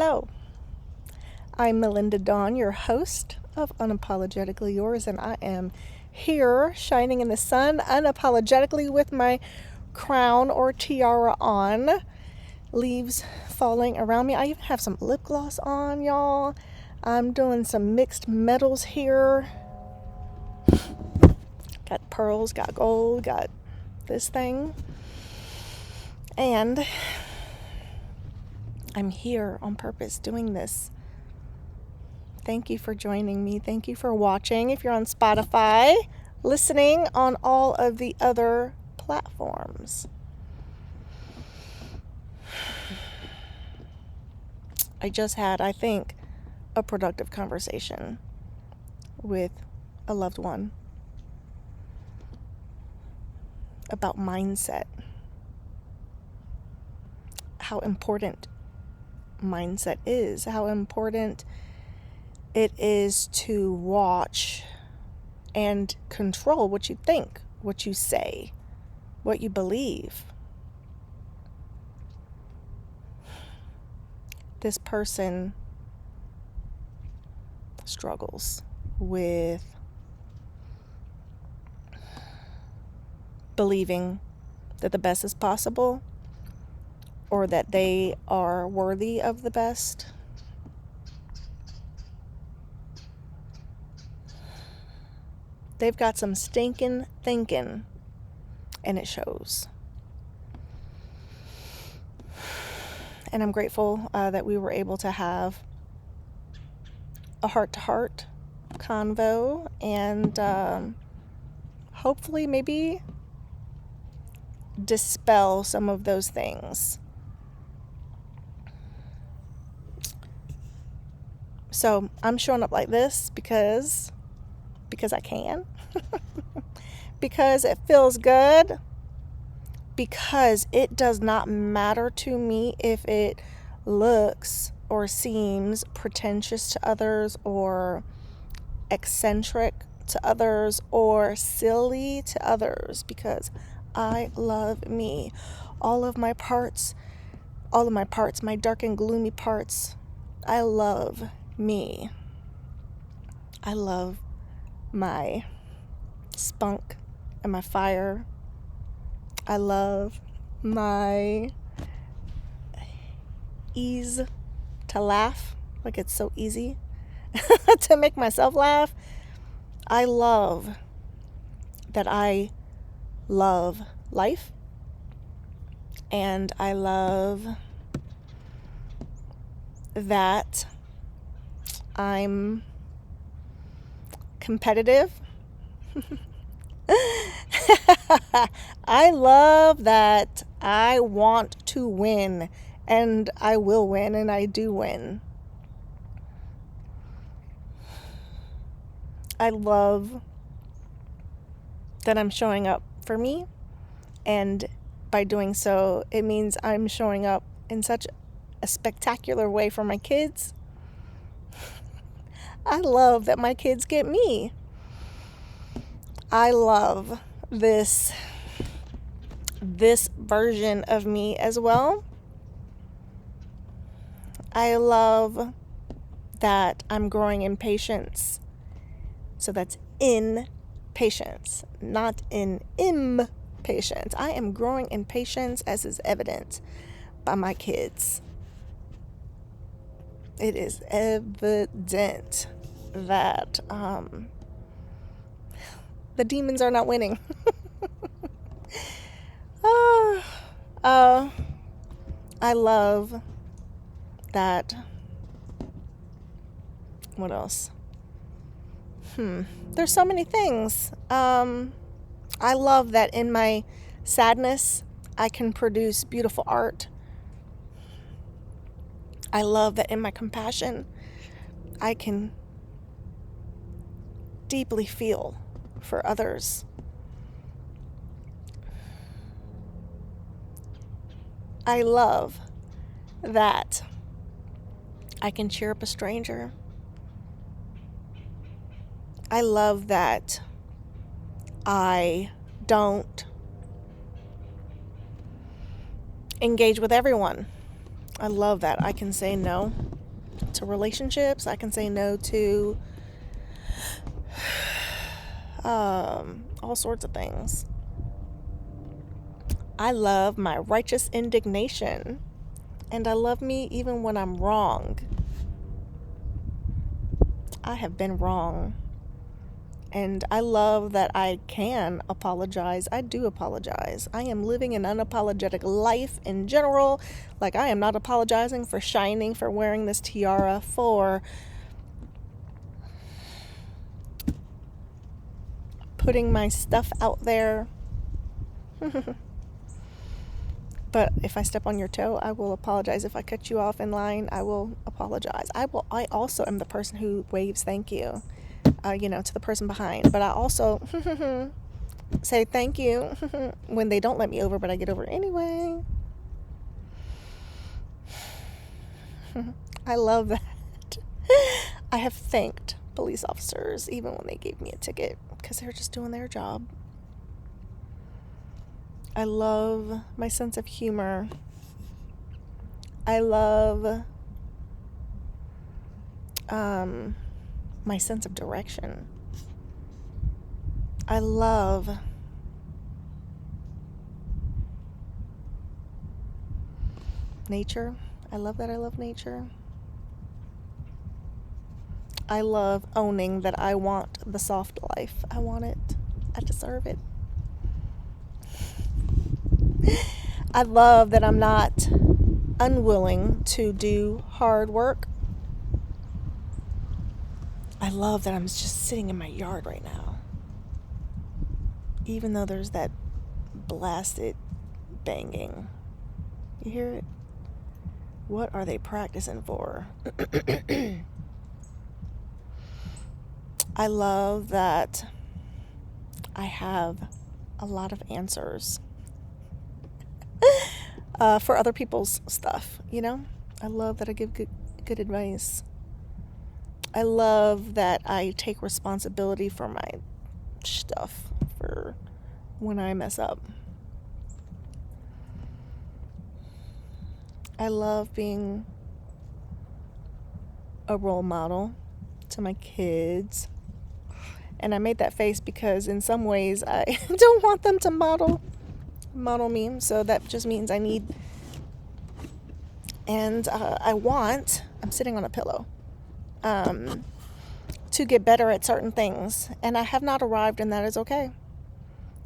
Hello, I'm Melinda Dawn, your host of Unapologetically Yours, and I am here shining in the sun unapologetically with my crown or tiara on, leaves falling around me. I even have some lip gloss on, y'all. I'm doing some mixed metals here. Got pearls, got gold, got this thing. And I'm here on purpose doing this. Thank you for joining me. Thank you for watching. If you're on Spotify, listening on all of the other platforms. I just had, I think, a productive conversation with a loved one about mindset. How important mindset is, how important it is to watch and control what you think, what you say, what you believe. This person struggles with believing that the best is possible or that they are worthy of the best. They've got some stinking thinking, and it shows. And I'm grateful that we were able to have a heart-to-heart convo and hopefully maybe dispel some of those things. So I'm showing up like this because I can, because it feels good, because it does not matter to me if it looks or seems pretentious to others or eccentric to others or silly to others, because I love me. All of my parts, my dark and gloomy parts, I love me. I love my spunk and my fire. I love my ease to laugh, like it's so easy to make myself laugh. I love that I love life, and I love that I'm competitive. I love that I want to win, and I will win, and I do win. I love that I'm showing up for me, and by doing so, it means I'm showing up in such a spectacular way for my kids. I love that my kids get me. I love this version of me as well. I love that I'm growing in patience. So that's in patience, not in impatience. I am growing in patience, as is evident by my kids. It is evident that the demons are not winning. I love that. What else? There's so many things. I love that in my sadness, I can produce beautiful art. I love that in my compassion, I can deeply feel for others. I love that I can cheer up a stranger. I love that I don't engage with everyone. I love that I can say no. to relationships. I can say no to all sorts of things. I love my righteous indignation, and I love me even when I'm wrong. I have been wrong, and I love that I can apologize. I do apologize. I am living an unapologetic life in general. Like, I am not apologizing for shining, for wearing this tiara, for putting my stuff out there. But if I step on your toe, I will apologize. If I cut you off in line, I will apologize. I also am the person who waves thank you, to the person behind. But I also say thank you when they don't let me over, but I get over anyway. I love that. I have thanked police officers even when they gave me a ticket because they were just doing their job. I love my sense of humor. I love my sense of direction. I love nature. I love that I love nature. I love owning that I want the soft life. I want it. I deserve it. I love that I'm not unwilling to do hard work. I love that I'm just sitting in my yard right now. Even though there's that blasted banging. You hear it? What are they practicing for? I love that I have a lot of answers for other people's stuff, I love that I give good advice. I love that I take responsibility for my stuff for when I mess up. I love being a role model to my kids. And I made that face because in some ways I don't want them to model me. So that just means I need, and I'm sitting on a pillow, to get better at certain things. And I have not arrived, and that is okay.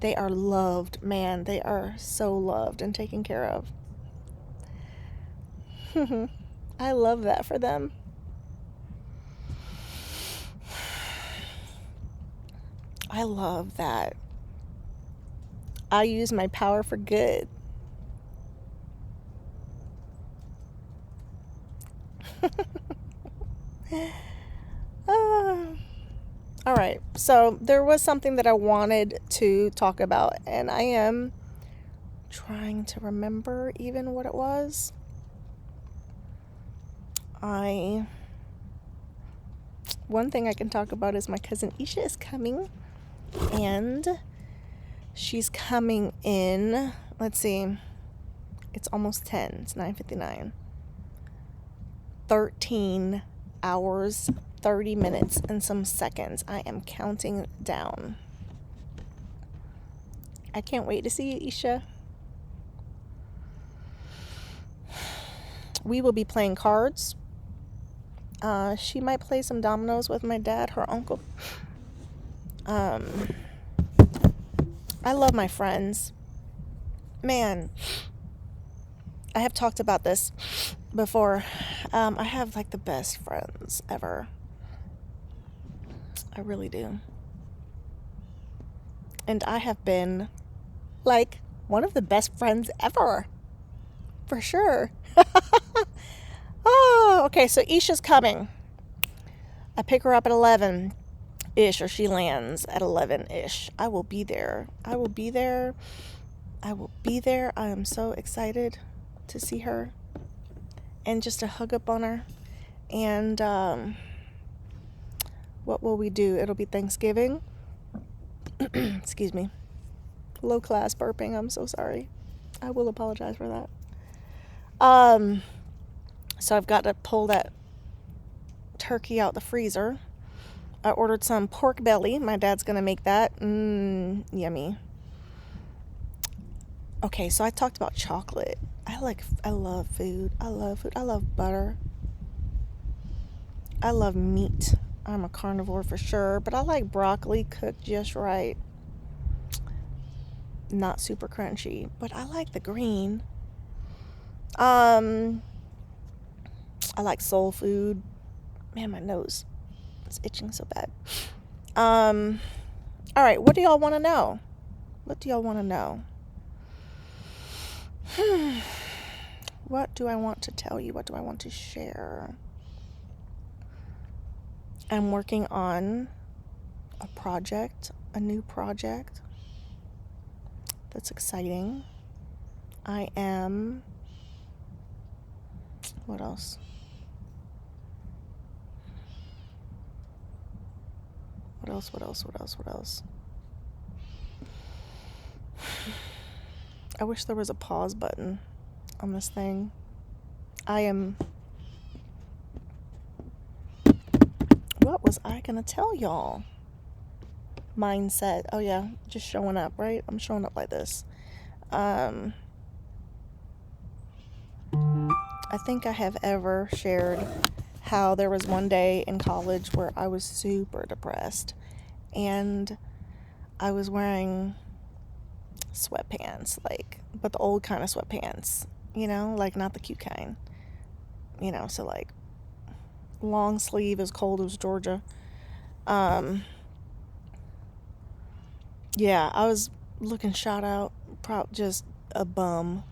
They are loved, man. They are so loved and taken care of. I love that for them. I love that I use my power for good. All right, so there was something that I wanted to talk about, and I am trying to remember even what it was. One thing I can talk about is my cousin Isha is coming, and she's coming in, let's see, it's almost 10, it's 9:59, 13 hours, 30 minutes, and some seconds. I am counting down. I can't wait to see you, Isha. We will be playing cards. She might play some dominoes with my dad, her uncle. I love my friends. Man, I have talked about this before. I have like the best friends ever. I really do. And I have been like one of the best friends ever. For sure. Oh, okay, so Isha's coming. I pick her up at 11-ish, or she lands at 11-ish. I will be there. I am so excited to see her and just to hug up on her. And what will we do? It'll be Thanksgiving. Excuse me. Low class burping. I'm so sorry. I will apologize for that. So I've got to pull that turkey out the freezer. I ordered some pork belly. My dad's going to make that. Yummy. Okay, so I talked about chocolate. I love food. I love food. I love butter. I love meat. I'm a carnivore for sure, but I like broccoli cooked just right. Not super crunchy, but I like the green. I like soul food. Man, my nose is itching so bad. All right, what do y'all want to know? What do y'all want to know? What do I want to tell you? What do I want to share? I'm working on a project, a new project. That's exciting. I am... What else? What else? I wish there was a pause button on this thing. What was I gonna tell y'all? Mindset. Oh yeah, just showing up, right? I'm showing up like this. I think I have ever shared how there was one day in college where I was super depressed and I was wearing sweatpants, but the old kind of sweatpants, like not the cute kind, so like long sleeve, as cold as Georgia. Yeah, I was looking shot out, just a bum,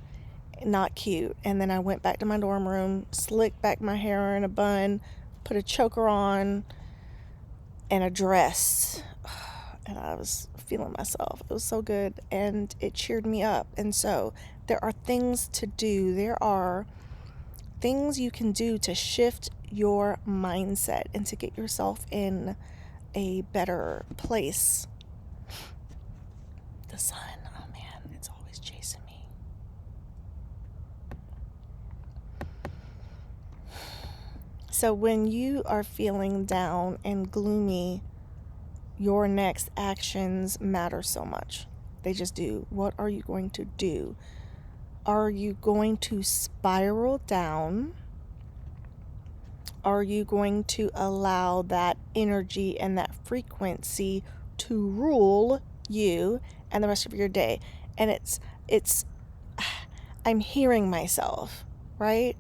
not cute. And then I went back to my dorm room, slicked back my hair in a bun, put a choker on, and a dress. And I was feeling myself. It was so good, and it cheered me up. And so there are things to do. There are things you can do to shift your mindset and to get yourself in a better place. The sun, oh man, it's always chasing me. So when you are feeling down and gloomy, your next actions matter so much. They just do. What are you going to do? Are you going to spiral down? Are you going to allow that energy and that frequency to rule you and the rest of your day? And it's I'm hearing myself, right?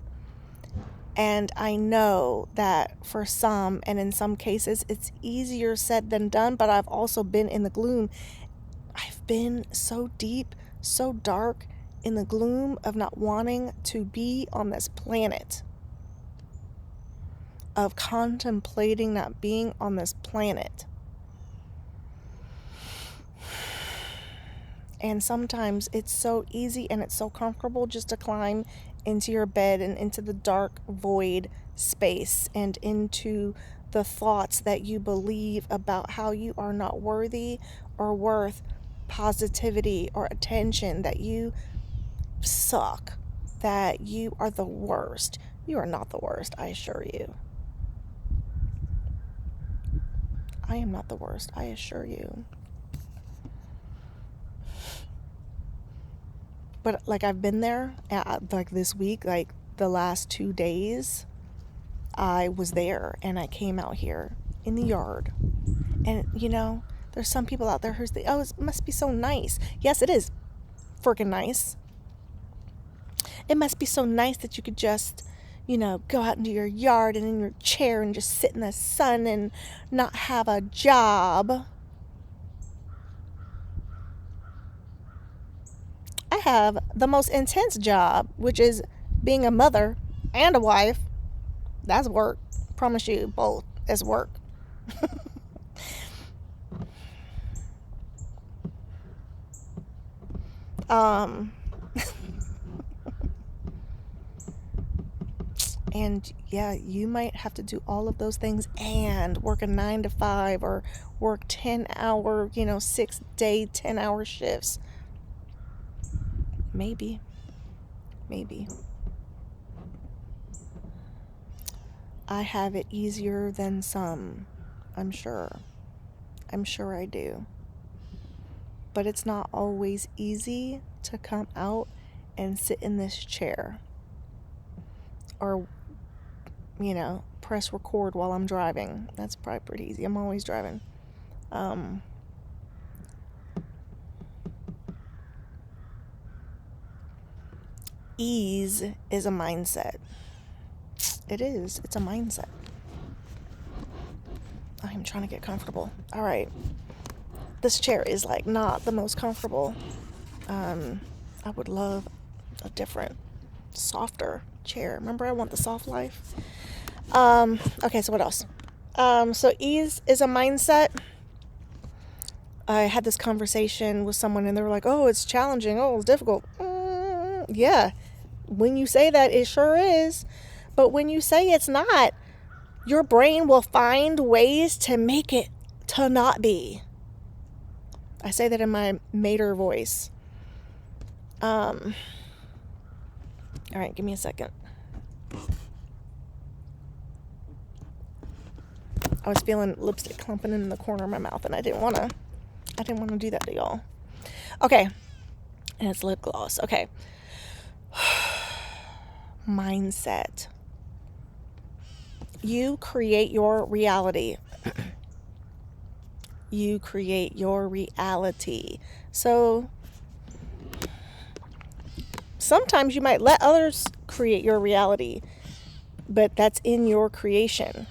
And I know that for some, and in some cases, it's easier said than done, but I've also been in the gloom. I've been so deep, so dark in the gloom of not wanting to be on this planet, of contemplating not being on this planet. And sometimes it's so easy and it's so comfortable just to climb into your bed and into the dark void space and into the thoughts that you believe about how you are not worthy or worth positivity or attention, that you suck, that you are the worst. You are not the worst, I assure you. I am not the worst, I assure you. But I've been there, this week, the last 2 days, I was there and I came out here in the yard. And, there's some people out there who's it must be so nice. Yes, it is freaking nice. It must be so nice that you could just, go out into your yard and in your chair and just sit in the sun and not have a job. I have the most intense job, which is being a mother and a wife. That's work. Promise you, both is work. And yeah, you might have to do all of those things and work a 9 to 5 or work 10-hour, 6-day, 10-hour shifts. Maybe. I have it easier than some. I'm sure. I'm sure I do. But it's not always easy to come out and sit in this chair or, press record while I'm driving. That's probably pretty easy. I'm always driving. Ease is a mindset. It is. It's a mindset. I'm trying to get comfortable. All right. This chair is like not the most comfortable. I would love a different, softer chair. Remember, I want the soft life. Okay, so what else? So ease is a mindset. I had this conversation with someone and they were like, oh, it's challenging. Oh, it's difficult. Yeah. When you say that, it sure is. But when you say it's not, your brain will find ways to make it to not be. I say that in my Mater voice. All right, give me a second. I was feeling lipstick clumping in the corner of my mouth, and I didn't want to do that to y'all. Okay, and it's lip gloss. Okay, mindset. You create your reality. You create your reality. So sometimes you might let others create your reality, but that's in your creation.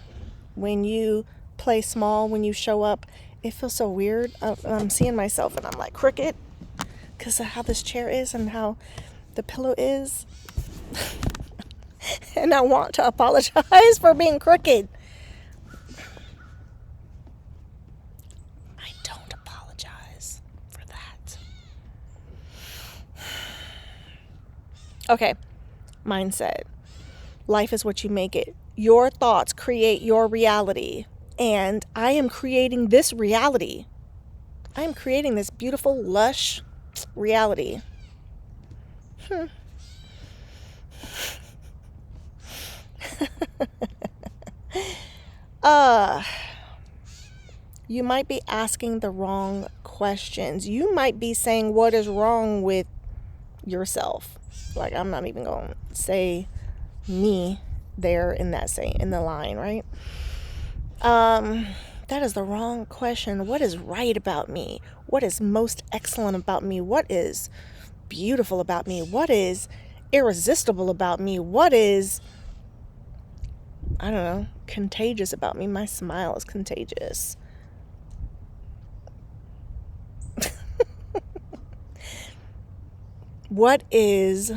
When you play small, when you show up, it feels so weird. I'm seeing myself and I'm like crooked because of how this chair is and how the pillow is. And I want to apologize for being crooked. I don't apologize for that. Okay, mindset. Life is what you make it. Your thoughts create your reality. And I am creating this reality. I am creating this beautiful, lush reality. You might be asking the wrong questions. You might be saying, what is wrong with yourself? Like, I'm not even going to say me there in the line, right? That is the wrong question. What is right about me? What is most excellent about me? What is beautiful about me? What is irresistible about me? What is, I don't know, contagious about me? My smile is contagious. What is,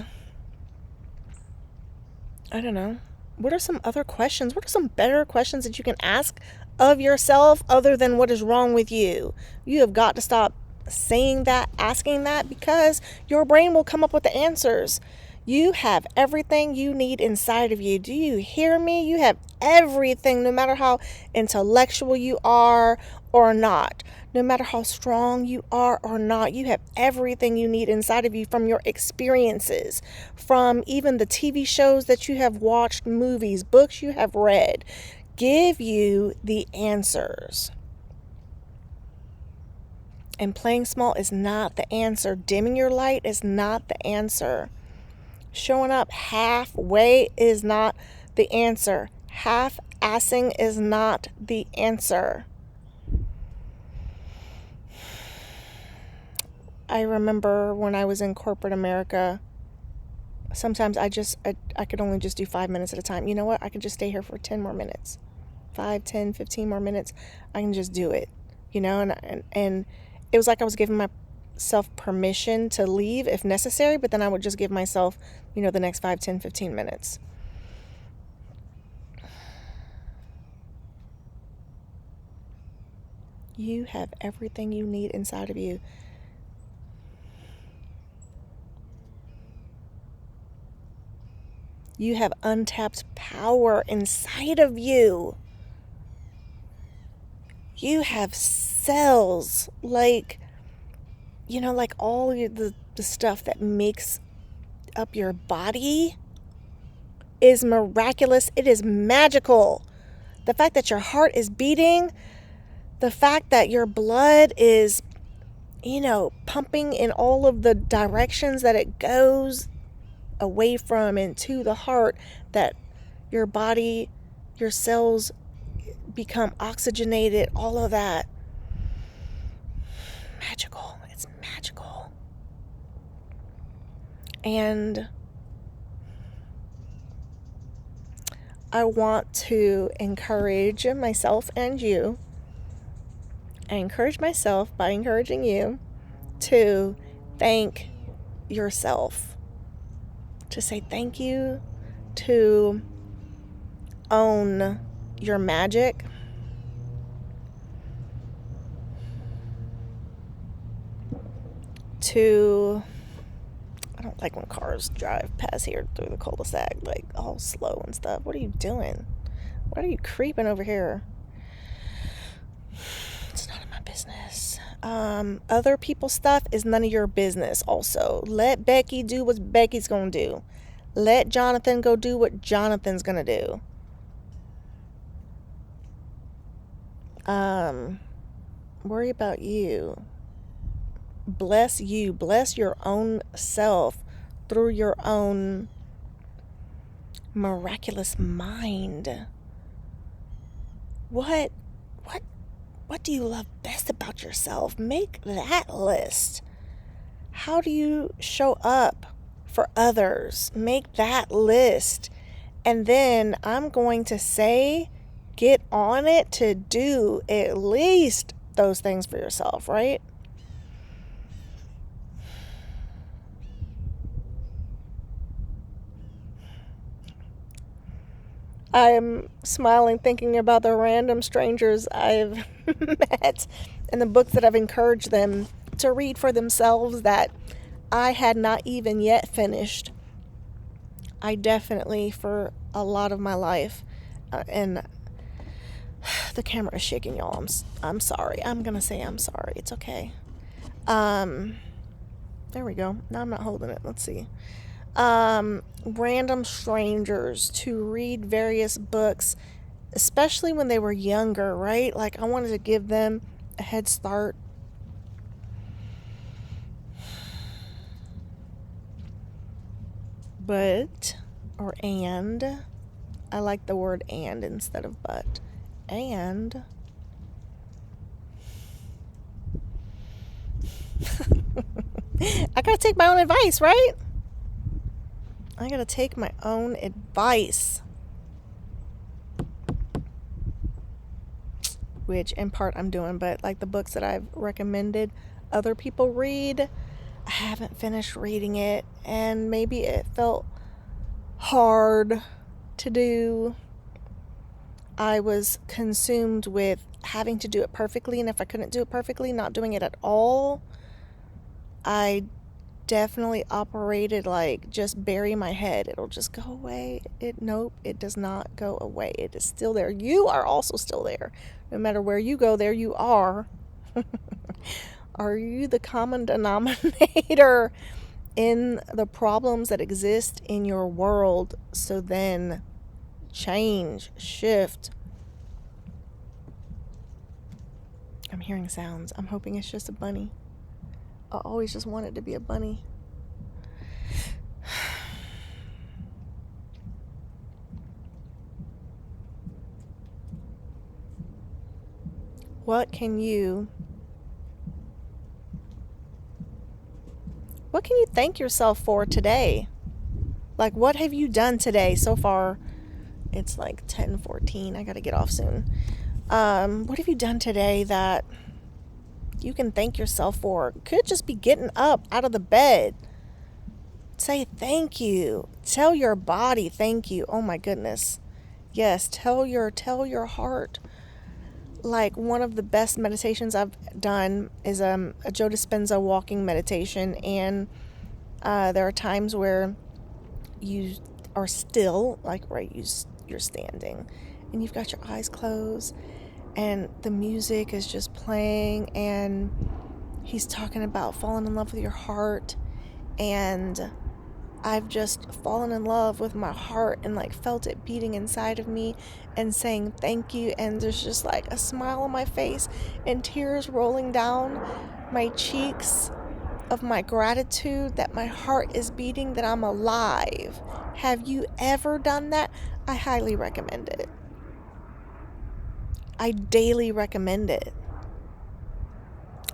I don't know, what are some other questions? What are some better questions that you can ask of yourself other than what is wrong with you? You have got to stop saying that, asking that, because your brain will come up with the answers. You have everything you need inside of you. Do you hear me? You have everything, no matter how intellectual you are or not. No matter how strong you are or not, you have everything you need inside of you from your experiences, from even the TV shows that you have watched, movies, books you have read. Give you the answers. And playing small is not the answer. Dimming your light is not the answer. Showing up halfway is not the answer. Half-assing is not the answer. I remember when I was in corporate America, sometimes I could only just do 5 minutes at a time. You know what? I could just stay here for 10 more minutes. 5, 10, 15 more minutes. I can just do it. And it was like I was giving myself permission to leave if necessary, but then I would just give myself, the next 5, 10, 15 minutes. You have everything you need inside of you. You have untapped power inside of you. You have cells, like all the stuff that makes up your body. is miraculous. It is magical. The fact that your heart is beating, the fact that your blood is, pumping in all of the directions that it goes away from and to the heart, that your body, your cells become oxygenated, all of that. Magical. It's magical. And I want to encourage myself and you. I encourage myself by encouraging you to thank yourself, to say thank you, to own your magic, I don't like when cars drive past here through the cul-de-sac, like all slow and stuff. What are you doing? Why are you creeping over here? It's none of my business. Other people's stuff is none of your business also. Let Becky do what Becky's gonna do. Let Jonathan go do what Jonathan's gonna do. Worry about you. Bless you. Bless your own self through your own miraculous mind. What do you love best about yourself? Make that list. How do you show up for others? Make that list. And then I'm going to say, get on it to do at least those things for yourself, right? I am smiling thinking about the random strangers I've met and the books that I've encouraged them to read for themselves that I had not even yet finished. I definitely, for a lot of my life, and the camera is shaking, y'all. I'm sorry. I'm going to say I'm sorry. It's okay. There we go. Now I'm not holding it. Let's see. Random strangers to read various books, especially when they were younger, right? Like, I wanted to give them a head start. But, or and, I like the word and instead of but. And I gotta take my own advice, right? I gotta take my own advice. Which in part I'm doing, but like the books that I've recommended other people read, I haven't finished reading it, and maybe it felt hard to do. I was consumed with having to do it perfectly, and if I couldn't do it perfectly, not doing it at all. I definitely operated like just bury my head. It'll just go away. Nope, it does not go away. It is still there. You are also still there. No matter where you go, there you are. Are you the common denominator in the problems that exist in your world? So then change, shift. I'm hearing sounds. I'm hoping it's just a bunny. I always just wanted to be a bunny. What can you thank yourself for today? Like, what have you done today so far? It's like 10:14. I got to get off soon. What have you done today that you can thank yourself for? Could just be getting up out of the bed. Say thank you. Tell your body thank you. Oh my goodness. Yes, tell your heart. Like, one of the best meditations I've done is a Joe Dispenza walking meditation, and there are times where you are still, like, right, you're standing and you've got your eyes closed and the music is just playing, and he's talking about falling in love with your heart and I've just fallen in love with my heart and like felt it beating inside of me and saying thank you. And there's just like a smile on my face and tears rolling down my cheeks of my gratitude that my heart is beating, that I'm alive. Have you ever done that? I highly recommend it. I daily recommend it.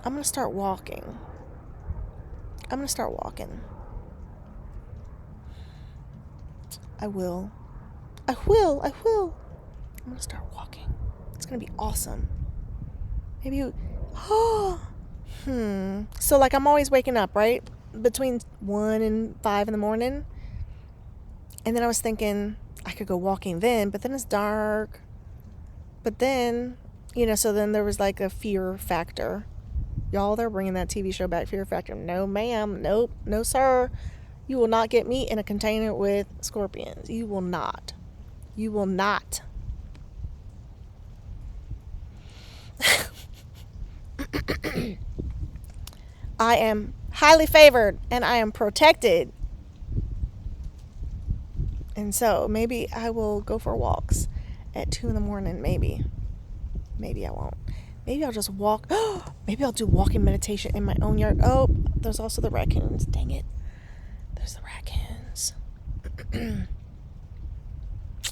I'm going to start walking. I'm going to start walking. I will. I will. I'm going to start walking. It's going to be awesome. Maybe you... So like I'm always waking up, right? Between 1 and 5 in the morning. And then I was thinking I could go walking then, but then it's dark. But then, so then there was like a fear factor. Y'all, they're bringing that TV show back, Fear Factor. No, ma'am. Nope. No, sir. You will not get me in a container with scorpions. You will not. You will not. I am highly favored and I am protected. And so maybe I will go for walks at 2 in the morning. Maybe I won't. Maybe I'll just walk. Maybe I'll do walking meditation in my own yard. Oh, there's also the raccoons. Dang it. There's the raccoons.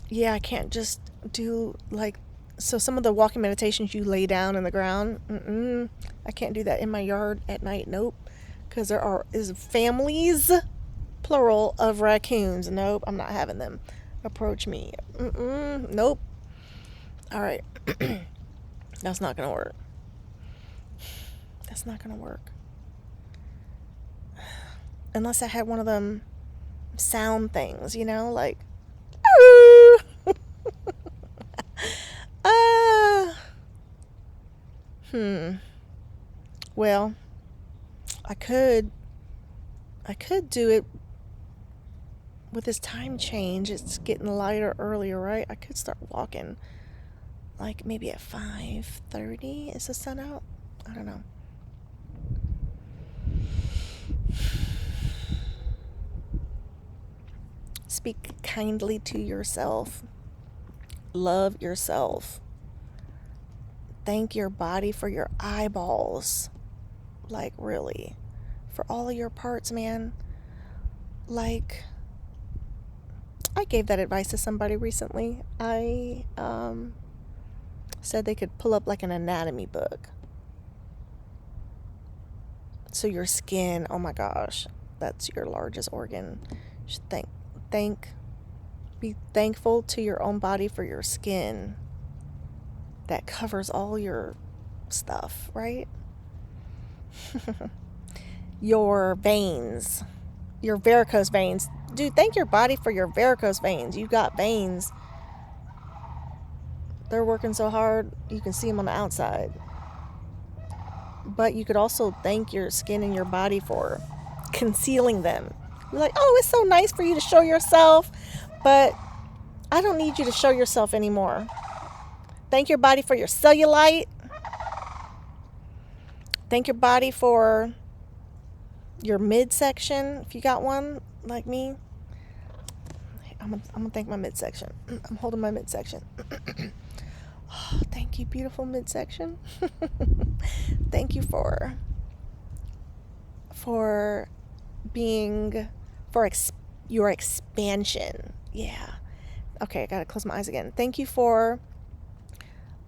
Yeah, I can't just do like... So some of the walking meditations you lay down in the ground. I can't do that in my yard at night. Nope. Because there is families, plural, of raccoons. Nope, I'm not having them approach me. Nope. All right. That's not going to work. That's not going to work. Unless I had one of them sound things, like... Well, I could do it with this time change. It's getting lighter earlier, right? I could start walking like maybe at 5:30. Is the sun out? I don't know. Speak kindly to yourself. Love yourself. Thank your body for your eyeballs. Like, really. For all of your parts, man. Like, I gave that advice to somebody recently. I said they could pull up like an anatomy book. So your skin, oh my gosh, that's your largest organ. You should be thankful to your own body for your skin that covers all your stuff, right? Your veins, your varicose veins. Dude, thank your body for your varicose veins. You got veins. They're working so hard, you can see them on the outside. But you could also thank your skin and your body for concealing them. You're like, oh, it's so nice for you to show yourself, but I don't need you to show yourself anymore. Thank your body for your cellulite. Thank your body for your midsection, if you got one like me. I'm gonna thank my midsection. I'm holding my midsection. Oh, thank you, beautiful midsection. Thank you for being your expansion. Yeah. Okay, I gotta close my eyes again. Thank you for...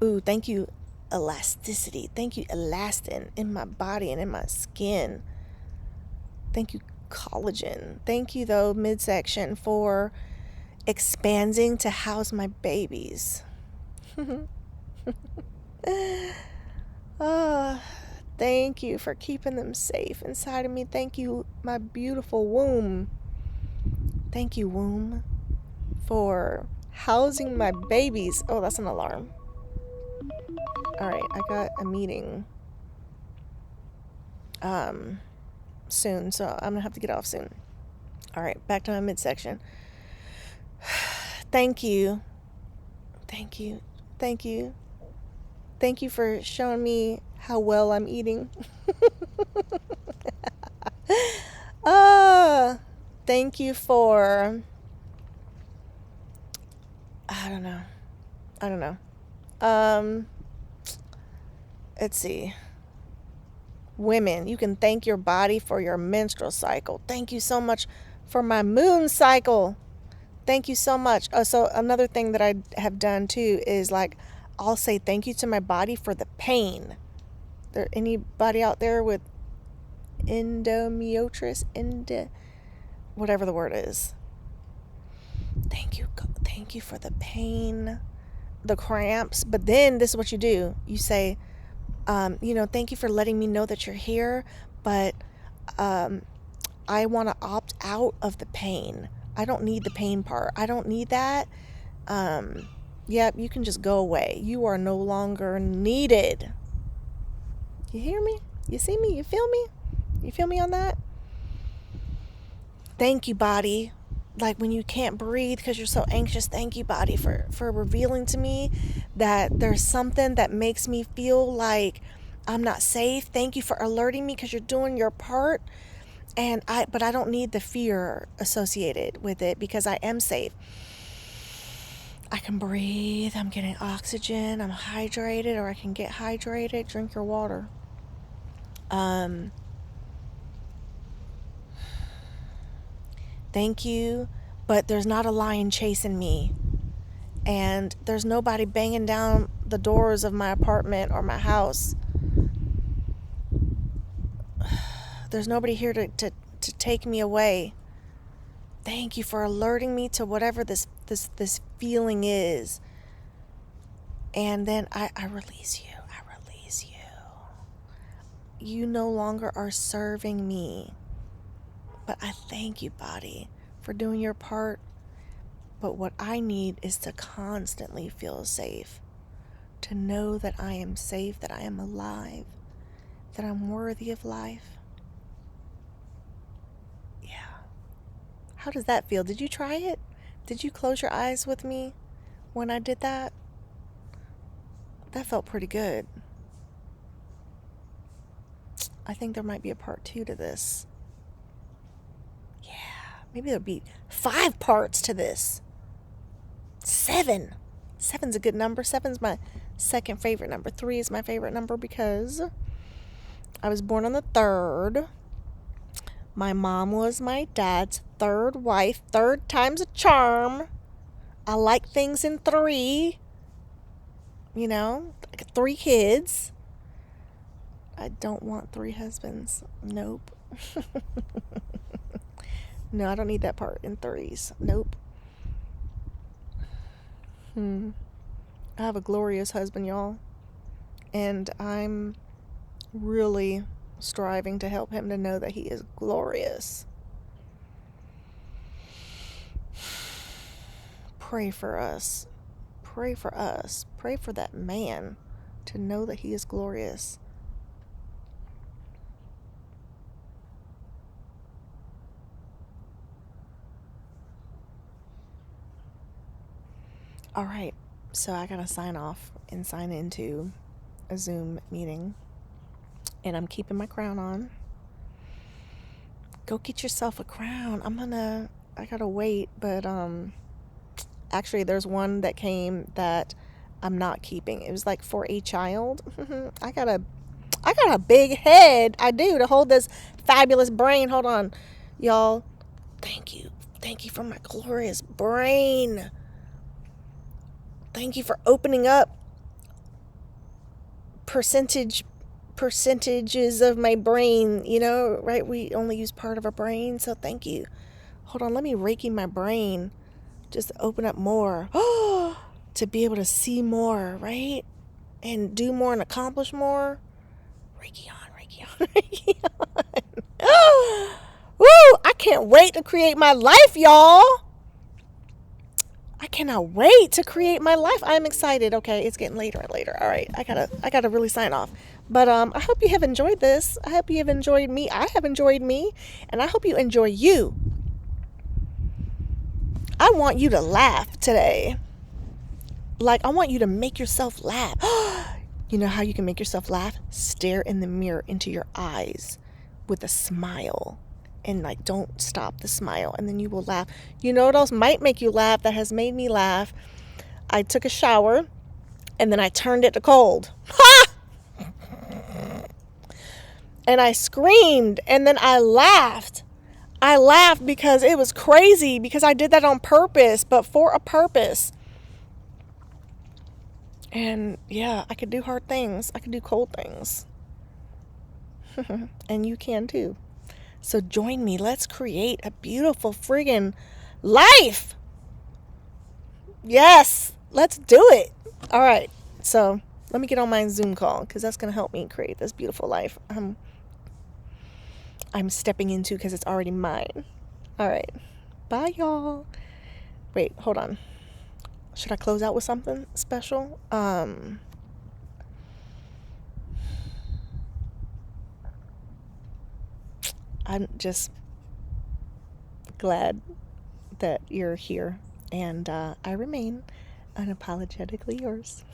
thank you, elasticity. Thank you, elastin in my body and in my skin. Thank you, collagen. Thank you, though, midsection, for expanding to house my babies. Thank you for keeping them safe inside of me. Thank you, my beautiful womb. Thank you, womb, for housing my babies. Oh, that's an alarm. All right, I got a meeting soon, so I'm gonna have to get off soon. All right, back to my midsection. Thank you for showing me how well I'm eating. Thank you for, I don't know. Let's see. Women, you can thank your body for your menstrual cycle. Thank you so much for my moon cycle. Thank you so much. So another thing that I have done too is like, I'll say thank you to my body for the pain. There anybody out there with endometriosis, whatever the word is? Thank you for the pain, the cramps. But then this is what you do. You say, thank you for letting me know that you're here, but I want to opt out of the pain. I don't need the pain part. I don't need that. You can just go away. You are no longer needed. You hear me? You see me? You feel me? You feel me on that? Thank you, body. Like when you can't breathe because you're so anxious, thank you, body, for revealing to me that there's something that makes me feel like I'm not safe. Thank you for alerting me because you're doing your part. But I don't need the fear associated with it because I am safe. I can breathe. I'm getting oxygen. I'm hydrated, or I can get hydrated. Drink your water. Thank you, but there's not a lion chasing me. And there's nobody banging down the doors of my apartment or my house. There's nobody here to take me away. Thank you for alerting me to whatever this feeling is. And then I release you. I release you. You no longer are serving me. But I thank you, body, for doing your part. But what I need is to constantly feel safe. To know that I am safe, that I am alive, that I'm worthy of life. Yeah. How does that feel? Did you try it? Did you close your eyes with me when I did that? That felt pretty good. I think there might be a part 2 to this. Yeah, maybe there'll be 5 parts to this. 7. 7's a good number. 7's my second favorite number. 3 is my favorite number because I was born on the 3rd. My mom was my dad's 3rd wife. 3rd time's a charm. I like things in 3. Like 3 kids. I don't want 3 husbands. Nope. No, I don't need that part in 3s. Nope. I have a glorious husband, y'all. And I'm really striving to help him to know that he is glorious. Pray for us. Pray for us. Pray for that man to know that he is glorious. All right, so I gotta sign off and sign into a Zoom meeting, and I'm keeping my crown on. Go get yourself a crown. I gotta wait, but actually there's one that came that I'm not keeping. It was like for a child. I got a big head. I do, to hold this fabulous brain. Hold on, y'all. Thank you for my glorious brain. Thank you for opening up percentages of my brain, right? We only use part of our brain, so thank you. Hold on, let me reiki my brain just to open up more. To be able to see more, right? And do more and accomplish more. Reiki on. Reiki on. Woo! I can't wait to create my life, y'all. I cannot wait to create my life. I'm excited. Okay, it's getting later and later. All right, I gotta really sign off. But I hope you have enjoyed this. I hope you have enjoyed me. I have enjoyed me, and I hope you enjoy you. I want you to laugh today. Like, I want you to make yourself laugh. You know how you can make yourself laugh? Stare in the mirror into your eyes with a smile and like don't stop the smile, and then you will laugh. You know what else might make you laugh that has made me laugh? I took a shower and then I turned it to cold. Ha! And I screamed and then I laughed. I laughed because it was crazy, because I did that on purpose, but for a purpose. And yeah, I could do hard things. I could do cold things. And you can too. So join me. Let's create a beautiful friggin' life. Yes, let's do it. All right. So let me get on my Zoom call, because that's going to help me create this beautiful life I'm stepping into, because it's already mine. All right. Bye, y'all. Wait, hold on. Should I close out with something special? I'm just glad that you're here, and I remain unapologetically yours.